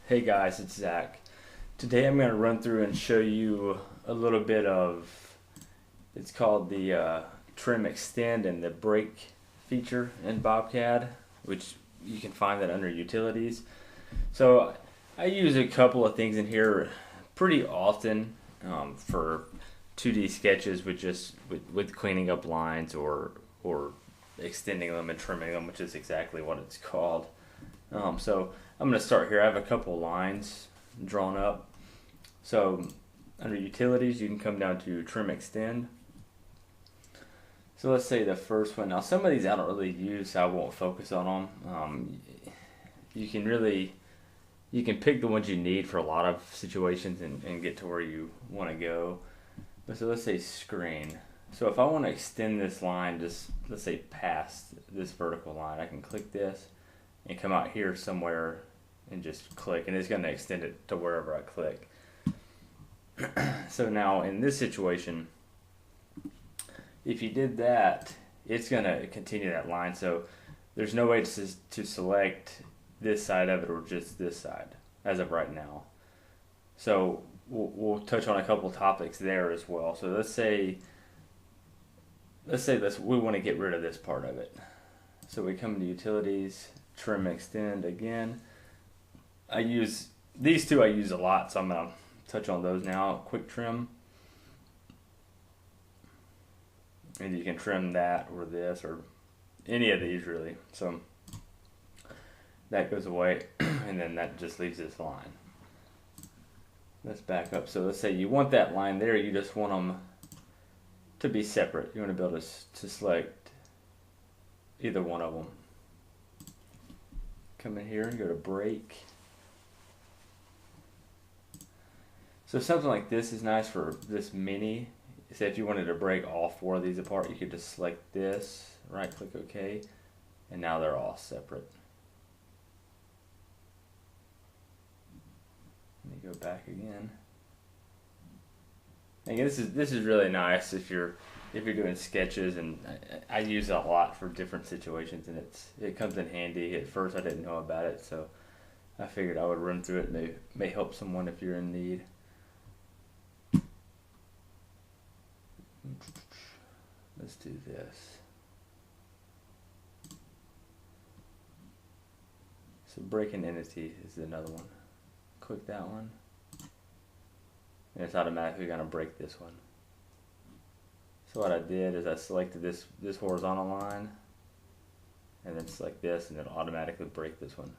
Hey guys, it's Zach. Today I'm going to run through and show you a little bit of, it's called the trim extend and the break feature in Bobcad, which you can find that under utilities. So I use a couple of things in here pretty often for 2D sketches with with cleaning up lines or extending them and trimming them, which is exactly what it's called. So I'm going to start here. I have a couple lines drawn up. So under utilities, you can come down to trim extend. So let's say the first one. Now some of these I don't really use, so I won't focus on them. You can pick the ones you need for a lot of situations and get to where you want to go. But so let's say screen. So if I want to extend this line, just let's say past this vertical line, I can click this and come out here somewhere and just click, and it's going to extend it to wherever I click. So now in this situation, if you did that, it's going to continue that line. So there's no way to select this side of it or just this side as of right now. So we'll touch on a couple topics there as well. So let's say we want to get rid of this part of it. So we come to utilities, trim extend again. I use these two. I use a lot, so I'm gonna touch on those now. Quick trim, and you can trim that or this or any of these really. So that goes away, and then that just leaves this line. Let's back up. So let's say you want that line there. You just want them to be separate. You want to be able to select either one of them. Come in here and go to break. So something like this is nice for this mini. Say if you wanted to break all four of these apart, you could just select this, right click OK, and now they're all separate. Let me go back again. Again, this is really nice if you're doing sketches, and I use it a lot for different situations, and it comes in handy. At first I didn't know about it, so I figured I would run through it, and it may help someone if you're in need. Let's do this. So break an entity is another one. Click that one, and it's automatically going to break this one. So what I did is I selected this horizontal line, and then select this, and it'll automatically break this one.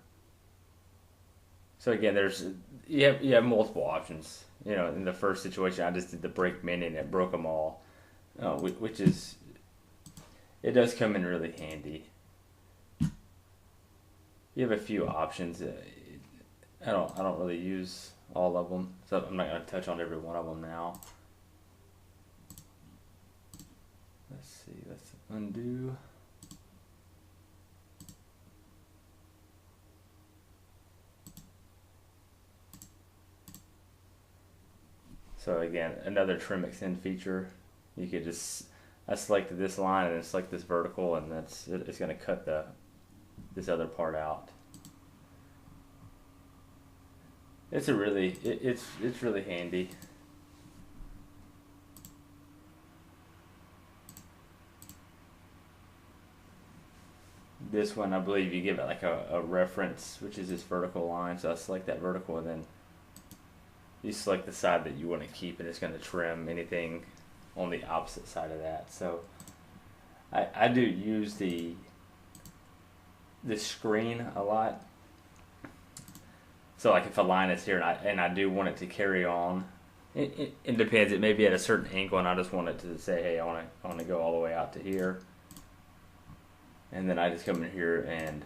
So again, you have multiple options. You know, in the first situation, I just did the break mini, and it broke them all, which is, it does come in really handy. You have a few options. I don't really use all of them, so I'm not going to touch on every one of them now. Let's see, let's undo. So again, another trim extend feature. You could I selected this line and then select this vertical, and it's going to cut this other part out. It's really handy. This one, I believe you give it like a reference, which is this vertical line. So I select that vertical, and then you select the side that you want to keep, and it's going to trim anything on the opposite side of that. So I do use the screen a lot. So like if a line is here and I do want it to carry on, it depends. It may be at a certain angle, and I just want it to say, hey, I want to go all the way out to here. And then I just come in here and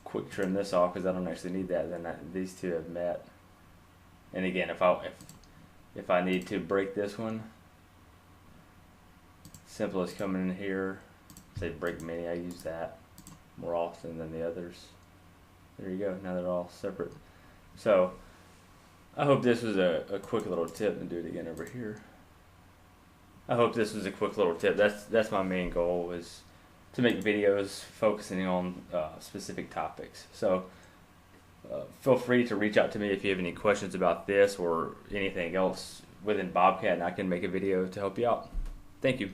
quick trim this off because I don't actually need that. Then these two have met. And again, if I need to break this one, simple as coming in here, say break mini. I use that more often than the others. There you go. Now they're all separate. So I hope this was a quick little tip. And do it again over here. I hope this was a quick little tip. That's my main goal, is to make videos focusing on specific topics. So feel free to reach out to me if you have any questions about this or anything else within Bobcat, and I can make a video to help you out. Thank you.